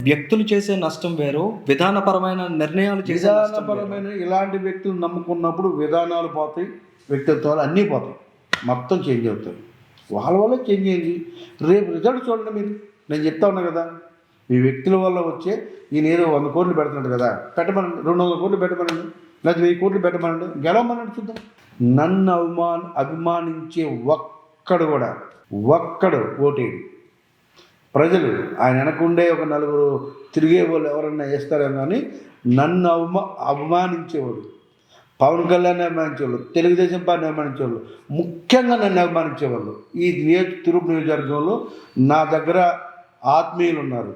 వ్యక్తులు చేసే నష్టం వేరు, విధానపరమైన నిర్ణయాలు చేసే నష్టం వేరు. విధానపరమైన ఇలాంటి వ్యక్తులు నమ్ముకున్నప్పుడు విధానాలు పోతాయి, వ్యక్తిత్వాలు అన్నీ పోతాయి, మొత్తం చేంజ్ అవుతాయి. వాళ్ళ వల్ల చేంజ్ అయ్యింది. రేపు రిజల్ట్ చూడండి మీరు. నేను చెప్తా ఉన్నా కదా, ఈ వ్యక్తుల వల్ల వచ్చే ఈయన ఏదో 100 కోట్లు పెడుతున్నాడు కదా, పెట్టమనండి. 200 కోట్లు పెట్టమనండి, లేదా 1000 కోట్లు పెట్టమనండి, గెలవమనండి చూద్దాం. నన్ను అభిమానించే ఒక్కడు ఓటేడు. ప్రజలు ఆయన వెనకుండే ఒక 4 తిరిగే వాళ్ళు ఎవరన్నా వేస్తారేమో కానీ నన్ను అభిమానించేవాడు, పవన్ కళ్యాణ్ అభిమానించేవాళ్ళు, తెలుగుదేశం పార్టీ అభిమానించేవాళ్ళు, ముఖ్యంగా నన్ను అభిమానించేవాళ్ళు. ఈ తిరుపతి నియోజకవర్గంలో నా దగ్గర ఆత్మీయులు ఉన్నారు,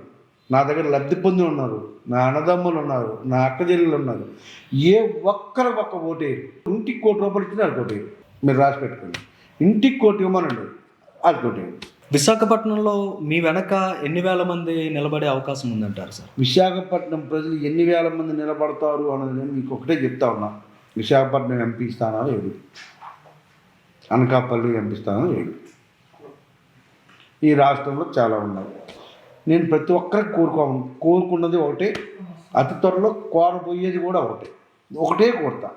నా దగ్గర లబ్ధి పొంది ఉన్నారు, నా అన్నదమ్ములు ఉన్నారు, నా అక్క చెల్లెలు ఉన్నారు. ఏ ఒక్కరికి ఒక్క ఓటేరు. ఇంటికి ₹1 కోటి ఇచ్చిన అది కోటేరు. మీరు రాసి పెట్టుకోండి. ఇంటికి 1 కోటి ఇవ్వమనండి, అది కోటేరు. విశాఖపట్నంలో మీ వెనక ఎన్ని వేల మంది నిలబడే అవకాశం ఉందంటారు సార్? విశాఖపట్నం ప్రజలు ఎన్ని వేల మంది నిలబడతారు అన్నది నేను మీకు ఒకటే చెప్తా ఉన్నా. విశాఖపట్నం ఎంపీ స్థానాలు 7, అనకాపల్లి ఎంపీ స్థానాలు 7. ఈ రాష్ట్రంలో చాలా ఉన్నాయి. నేను ప్రతి ఒక్కరికి కోరుకున్నది ఒకటే, అతి త్వరలో కోరబోయేది కూడా ఒకటే కోరుతా.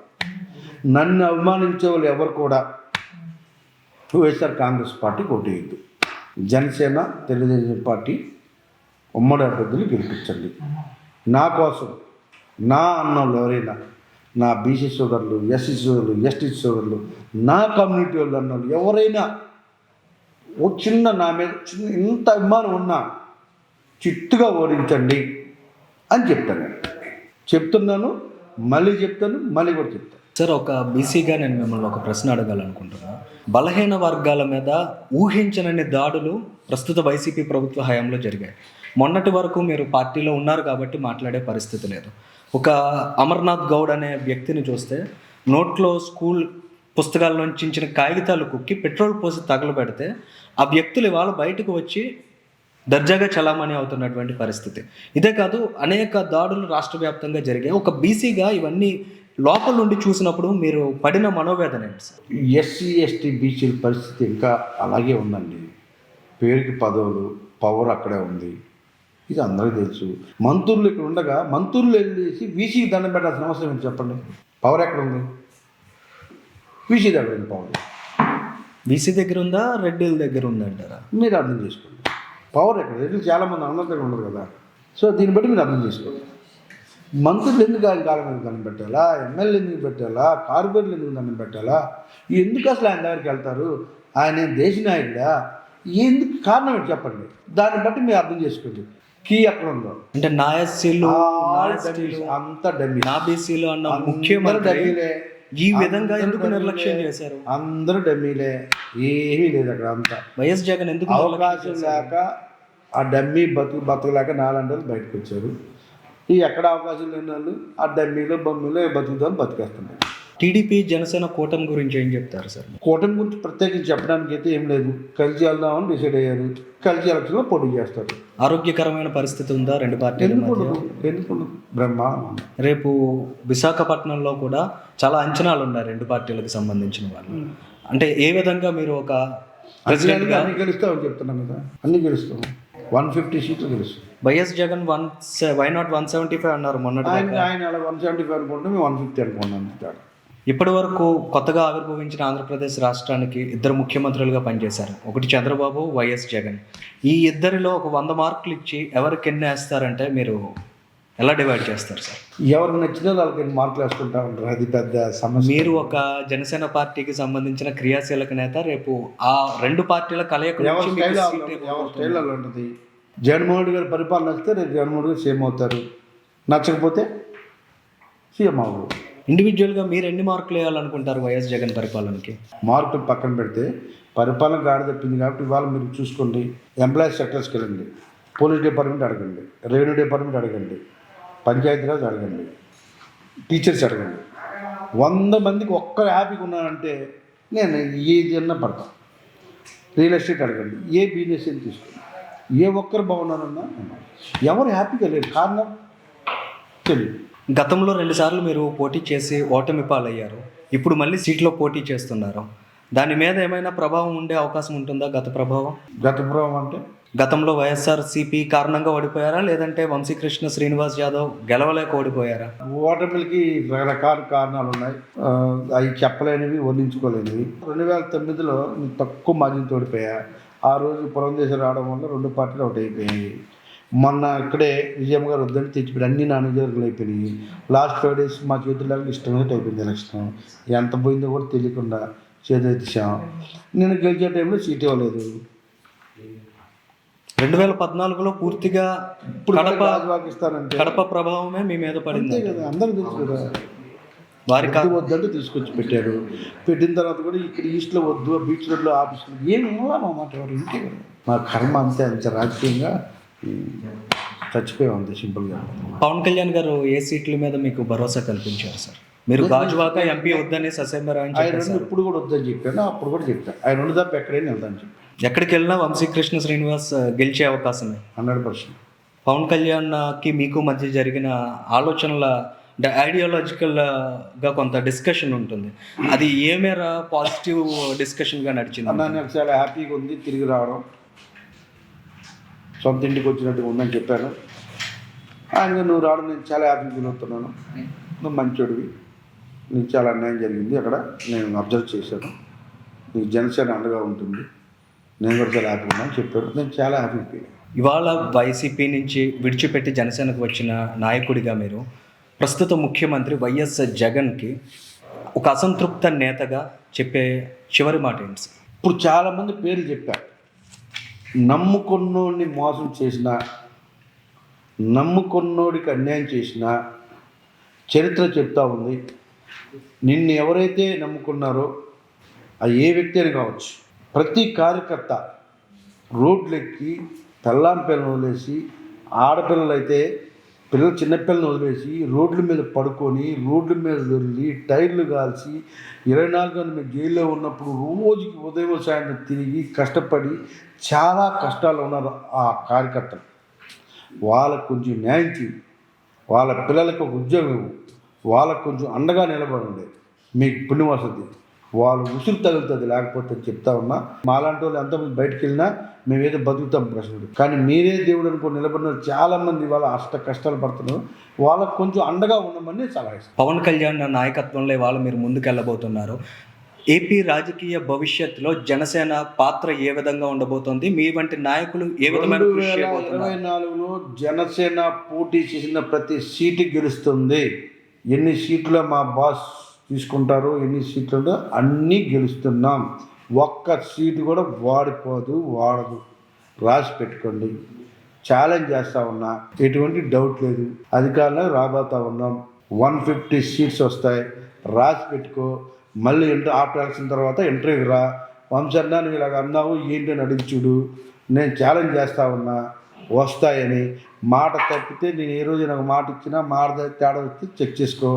నన్ను అభిమానించే వాళ్ళు ఎవరు కూడా వైఎస్ఆర్ కాంగ్రెస్ పార్టీ ఓటేయద్దు. జనసేన, తెలుగుదేశం పార్టీ ఉమ్మడి అభ్యర్థులు గెలిపించండి. నా కోసం నా అన్నోళ్ళు ఎవరైనా, నా బీసీ సోదరులు, ఎస్సీ సోదరులు, ఎస్టీ సోదరులు, నా కమ్యూనిటీ వాళ్ళు అన్నోళ్ళు ఎవరైనా నా మీద ఇంత అభిమానం ఉన్నా చిట్టుగా ఓడించండి అని చెప్తున్నాను. మళ్ళీ కూడా చెప్తాను. సార్, ఒక బీసీగా నేను మిమ్మల్ని ఒక ప్రశ్న అడగాలనుకుంటున్నాను. బలహీన వర్గాల మీద ఊహించనన్ని దాడులు ప్రస్తుత వైసీపీ ప్రభుత్వ హయాంలో జరిగాయి. మొన్నటి వరకు మీరు పార్టీలో ఉన్నారు కాబట్టి మాట్లాడే పరిస్థితి లేదు. ఒక అమర్నాథ్ గౌడ్ అనే వ్యక్తిని చూస్తే నోట్లో స్కూల్ పుస్తకాల్లోంచి చించిన కాగితాలు కుక్కి పెట్రోల్ పోసి తగలబెడితే ఆ వ్యక్తులు ఇవాళ బయటకు వచ్చి దర్జాగా చలామణి అవుతున్నటువంటి పరిస్థితి. ఇదే కాదు, అనేక దాడులు రాష్ట్ర వ్యాప్తంగా జరిగాయి. ఒక బీసీగా ఇవన్నీ లోపల నుండి చూసినప్పుడు మీరు పడిన మనోవేదన ఏంటి సార్? ఎస్సీ, ఎస్టీ, బీసీల పరిస్థితి ఇంకా అలాగే ఉందండి. పేరుకి పదవులు, పవర్ అక్కడే ఉంది. ఇది అందరికీ తెలుసు. మంత్రులు ఇక్కడ ఉండగా మంత్రులు వెళ్ళేసి బీసీకి దండం పెట్టాల్సిన అవసరం ఏంటి చెప్పండి? పవర్ ఎక్కడ ఉంది? బీసీ దగ్గర ఉంది పవర్. బీసీ దగ్గర ఉందా, రెడ్డిల దగ్గర ఉందంటారా? మీరు అర్థం చేసుకోండి. పవర్ ఎక్కడ? రెడ్డిలు చాలామంది అందరి దగ్గర ఉండదు కదా. సో దీన్ని బట్టి మీరు అర్థం చేసుకోండి. మంత్రులు ఎందుకు ఆయన కాలం మీద దండం పెట్టాలా? ఎమ్మెల్యే ఎందుకు పెట్టాలా? కార్పొరేట్లు ఎందుకు దండం పెట్టాలా? ఎందుకు అసలు ఆయన దగ్గరికి వెళ్తారు? ఆయన దేశ నాయకుడా? ఎందుకు కారణం ఏంటి చెప్పండి? దాన్ని బట్టి మీరు అర్థం చేసుకోండి. కీ ఎక్కడ ఉందో అంటే నా ఎస్సీలు అంత డమ్మీ, నా బీసీలు అన్న ముఖ్యమంత్రి డమ్మీలే. ఈ విధంగా ఎందుకు నిర్లక్ష్యం చేశారు? అందరూ డమ్మీలే, ఏమీ లేదు అక్కడ. అంతా వైఎస్ జగన్ ఎందుకు అవకాశం లేక ఆ డమ్మీ బతుకులేక 4 రోజులు బయటకు వచ్చారు. ఈ ఎక్కడ అవకాశం లేని వాళ్ళు ఆ డమ్మీలో బొమ్మీలో బతుకుతాను బతికేస్తున్నారు. టీడీపీ జనసేన కూటమి గురించి ఏం చెప్తారు సార్? కూటమి గురించి ప్రత్యేకించి చెప్పడానికి అయితే ఏం లేదు. కలిసి వెళ్దామని డిసైడ్ అయ్యారు. కలిసి ఎలక్షన్లో పోటీ చేస్తారు. ఆరోగ్యకరమైన పరిస్థితి ఉందా రెండు పార్టీల మధ్య? ఎందుకు బ్రహ్మాండం. రేపు విశాఖపట్నంలో కూడా చాలా అంచనాలు ఉన్నాయి రెండు పార్టీలకు సంబంధించిన వాళ్ళు. అంటే ఏ విధంగా మీరు ఒక ప్రెసిడెంట్గా అన్ని గెలుస్తామని చెప్తున్నాను కదా, అన్ని గెలుస్తాము. 150 సీట్లు గెలుస్తాం. వైఎస్ జగన్ వై నాట్ 175 అన్నారు మొన్నటి. ఆయన అలా 175 అనుకుంటే మేము 150 అనుకున్నాను. ఇప్పటి వరకు కొత్తగా ఆవిర్భవించిన ఆంధ్రప్రదేశ్ రాష్ట్రానికి 2 ముఖ్యమంత్రులుగా పనిచేశారు. ఒకటి చంద్రబాబు, వైఎస్ జగన్. ఈ ఇద్దరిలో ఒక 100 మార్కులు ఇచ్చి ఎవరికి ఎన్ని వేస్తారంటే మీరు ఎలా డివైడ్ చేస్తారు సార్? ఎవరికి నచ్చినా వాళ్ళకి మార్కులు వేసుకుంటా ఉంటారు. అది పెద్ద సమస్య. మీరు ఒక జనసేన పార్టీకి సంబంధించిన క్రియాశీలక నేత. రేపు ఆ 2 పార్టీల కలయిక ఎవరి స్టైల్లో ఉంటుంది. జగన్మోహన్ రెడ్డి గారి పరిపాలన నచ్చితే రేపు జగన్మోహన్ రెడ్డి సీఎం అవుతారు, నచ్చకపోతే సీఎం అవ్వరు. ఇండివిజువల్గా మీరు ఎన్ని మార్కులు వేయాలనుకుంటారు వైఎస్ జగన్ పరిపాలనకి? మార్కులు పక్కన పెడితే పరిపాలన గాడి తప్పింది కాబట్టి ఇవాళ మీరు చూసుకోండి. ఎంప్లాయీస్ సెక్టర్స్కి వెళ్ళండి, పోలీస్ డిపార్ట్మెంట్ అడగండి, రెవెన్యూ డిపార్ట్మెంట్ అడగండి, పంచాయతీరాజ్ అడగండి, టీచర్స్ అడగండి. 100 మందికి ఒక్కరు హ్యాపీగా ఉన్నానంటే నేను ఏదన్నా పడతాను. రియల్ ఎస్టేట్ అడగండి, ఏ బిజినెస్ అని తీసుకోండి, ఏ ఒక్కరు బాగున్నారన్నా ఎవరు హ్యాపీగా లేరు. కారణం తెలియదు. గతంలో 2 సార్లు మీరు పోటీ చేసి ఓటమి పాలయ్యారు. ఇప్పుడు మళ్ళీ సీట్లో పోటీ చేస్తున్నారు. దాని మీద ఏమైనా ప్రభావం ఉండే అవకాశం ఉంటుందా? గత ప్రభావం అంటే గతంలో వైఎస్ఆర్సీపీ కారణంగా ఓడిపోయారా, లేదంటే వంశీకృష్ణ శ్రీనివాస్ యాదవ్ గెలవలేక ఓడిపోయారా? ఓటమిలకి రకరకాల కారణాలు ఉన్నాయి. అవి చెప్పలేనివి, వర్ణించుకోలేనివి. 2009లో నేను తక్కువ మార్జిన్ ఓడిపోయా. ఆ రోజు పురంధేశ్వరి రావడం వల్ల 2 పార్టీలు అవుట్ అయిపోయాయి. మొన్న ఇక్కడే విజయమ్మ గారు వద్దని తెచ్చిపెట్టి అన్ని నా నియోజకవర్గాలు అయిపోయినాయి. లాస్ట్ 5 days మా చేతుల్లో ఇష్టం అయిపోయింది ఎలక్షన్. ఎంత పోయిందో కూడా తెలియకుండా చేసాం. నేను గెలిచే టైంలో సీట్ ఇవ్వలేదు. 2014లో పూర్తిగా ఇప్పుడు కడప ఇస్తానంటే కడప ప్రభావమే మీ మీద పడింది అంతే కదా, అందరూ తెలుసు కదా. వారి వద్దంటే తీసుకొచ్చి పెట్టారు. పెట్టిన తర్వాత కూడా ఇక్కడ ఈస్ట్లో వద్దు, బీచ్ రోడ్లో ఆఫీసులు ఏమి ఇవ్వాలన్నమాట మాట ఎవరు ఇంకే. మా కర్మ అంతే, అంతే రాజకీయంగా చచ్చిపోయాం అంతే సింపుల్గా. పవన్ కళ్యాణ్ గారు ఏ సీట్ల మీద మీకు భరోసా కల్పించారు సార్? మీరు గాజువాక ఎంపీ వద్దని ససేమరాయని ఆయన చెప్పారు. ఇప్పుడు కూడా వద్దని చెప్పాను, అప్పుడు కూడా చెప్పాను. ఆయన రెండు తప్ప ఎక్కడైనా వెళ్తాను చెప్పి. ఎక్కడికి వెళ్ళినా వంశీకృష్ణ శ్రీనివాస్ గెలిచే అవకాశమే 100%. పవన్ కళ్యాణ్కి మీకు మధ్య జరిగిన ఆలోచనల ఐడియాలజికల్గా కొంత డిస్కషన్ ఉంటుంది. అది ఏ మేర పాజిటివ్ డిస్కషన్గా నడిచింది? నాకు చాలా హ్యాపీగా ఉంది తిరిగి రావడం, సొంత ఇంటికి వచ్చినట్టుగా ఉందని చెప్పాను. ఆయన నువ్వు రావడం నేను చాలా హ్యాపీ ఫీల్ అవుతున్నాను. నువ్వు మంచోడివి, నీకు చాలా అన్యాయం జరిగింది అక్కడ, నేను అబ్జర్వ్ చేశాను. నీకు జనసేన అండగా ఉంటుంది, నేను కూడా చాలా హ్యాపీగా ఉన్నాను చెప్పాడు. నేను చాలా హ్యాపీ ఫీల్. ఇవాళ వైసీపీ నుంచి విడిచిపెట్టి జనసేనకు వచ్చిన నాయకుడిగా మీరు ప్రస్తుత ముఖ్యమంత్రి వైఎస్ జగన్కి ఒక అసంతృప్త నేతగా చెప్పే చివరి మాట ఏంటి సార్? ఇప్పుడు చాలామంది పేర్లు చెప్పారు. నమ్ముకున్నోడిని మోసం చేసిన, నమ్ముకున్నోడికి అన్యాయం చేసిన చరిత్ర చెప్తా ఉంది. నిన్ను ఎవరైతే నమ్ముకున్నారో అది ఏ వ్యక్తి అని కావచ్చు, ప్రతి కార్యకర్త రోడ్లెక్కి పెళ్ళాం పిల్లలు వదిలేసి, ఆడపిల్లలు అయితే పిల్లలు చిన్నపిల్లలను వదిలేసి రోడ్ల మీద పడుకొని, రోడ్ల మీద దొరికి, టైర్లు కాల్చి 24 గంటలు జైల్లో ఉన్నప్పుడు రోజుకి ఉదయం సాయంత్రం తిరిగి కష్టపడి చాలా కష్టాలు ఉన్నారు ఆ కార్యకర్తలు. వాళ్ళకు కొంచెం న్యాయం చేయి, వాళ్ళ పిల్లలకు ఒక ఉద్యోగం ఇవ్వు, వాళ్ళకు కొంచెం అండగా నిలబడండి. మీకు పుణ్యం వస్తుంది, వాళ్ళు ఉసురు తగులుతుంది. లేకపోతే చెప్తా ఉన్నా, మాలాంటి వాళ్ళు ఎంతమంది బయటకు వెళ్ళినా మేమేదో బతుకుతాం ప్రశ్నలు. కానీ మీరే దేవుడు అనుకో నిలబడిన చాలామంది వాళ్ళ కష్టాలు పడుతున్నారు. వాళ్ళకు కొంచెం అండగా ఉండమని సలహా ఇస్తాను. పవన్ కళ్యాణ్ నాయకత్వంలో ఇవాళ మీరు ముందుకెళ్ళబోతున్నారు. ఏపీ రాజకీయ భవిష్యత్తులో జనసేన పాత్ర ఏ విధంగా ఉండబోతోంది? మీ వంటి నాయకులు ఏ విధమైన కృషి చేయబోతున్నారు? 2024లో జనసేన పోటీ చేసిన ప్రతి సీటు గెలుస్తుంది. ఎన్ని సీట్లు మా బాస్ తీసుకుంటారో, ఎన్ని సీట్లు అన్నీ గెలుస్తున్నాం. ఒక్క సీటు కూడా వాడదు. రాసి పెట్టుకోండి. ఛాలెంజ్ చేస్తూ ఉన్నా, ఎటువంటి డౌట్ లేదు. అధికారంలో రాబోతా ఉన్నాం. 150 సీట్స్ వస్తాయి. రాసి పెట్టుకో. మళ్ళీ ఆఫ్టర్ ఎలక్షన్ తర్వాత ఇంటర్వ్యూకి రా. వంశన్నా నువ్వు ఇలాగ అన్నావు ఏంటి అని అడిగిచుడు. నేను ఛాలెంజ్ చేస్తూ ఉన్నా వస్తాయని. మాట తప్పితే నేను ఏ రోజు నాకు మాట ఇచ్చినా మాట తేడా వచ్చి చెక్ చేసుకో.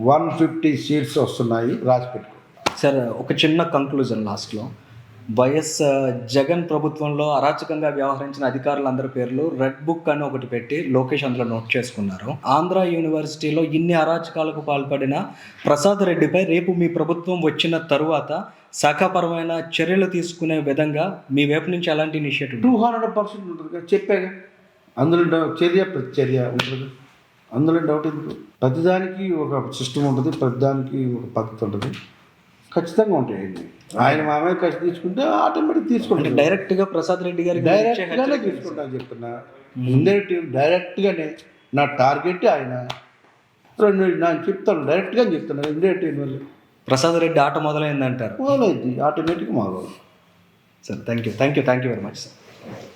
150 సీట్స్ వస్తున్నాయి, రాసి పెట్టుకో. సార్, ఒక చిన్న కంక్లూజన్ లాస్ట్లో. వైఎస్ జగన్ ప్రభుత్వంలో అరాచకంగా వ్యవహరించిన అధికారులందరి పేర్లు రెడ్ బుక్ అని ఒకటి పెట్టి లోకేష్ అందులో నోట్ చేసుకున్నారు. ఆంధ్ర యూనివర్సిటీలో ఇన్ని అరాచకాలకు పాల్పడిన ప్రసాద్ రెడ్డిపై రేపు మీ ప్రభుత్వం వచ్చిన తరువాత శాఖాపరమైన చర్యలు తీసుకునే విధంగా మీ వైపు నుంచి ఎలాంటి ఇనిషియేటివ్? 200% ఉంటుంది కదా, చెప్పాగా. అందులో ప్రతిచర్య ఉంటుంది. అందులో డౌట్ ఎందుకు? ప్రతిదానికి ఒక సిస్టమ్ ఉంటుంది, ప్రతిదానికి ఒక పద్ధతి ఉంటుంది. ఖచ్చితంగా ఉంటాయండి. ఆయన మా మీద ఖర్చు తీసుకుంటే ఆటోమేటిక్ తీసుకుంటాను. డైరెక్ట్గా ప్రసాద్ రెడ్డి గారికి డైరెక్ట్గానే తీసుకుంటాను చెప్తున్నా. డైరెక్ట్గానే నా టార్గెట్ ఆయన. నేను చెప్తాను, డైరెక్ట్గా చెప్తున్నాను. ఇండైరెక్ట్ ప్రసాద్ రెడ్డి ఆట మొదలైందంటారు. మొదలైంది, ఆటోమేటిక్గా మొదలవుతుంది. Sir, thank you very much sir.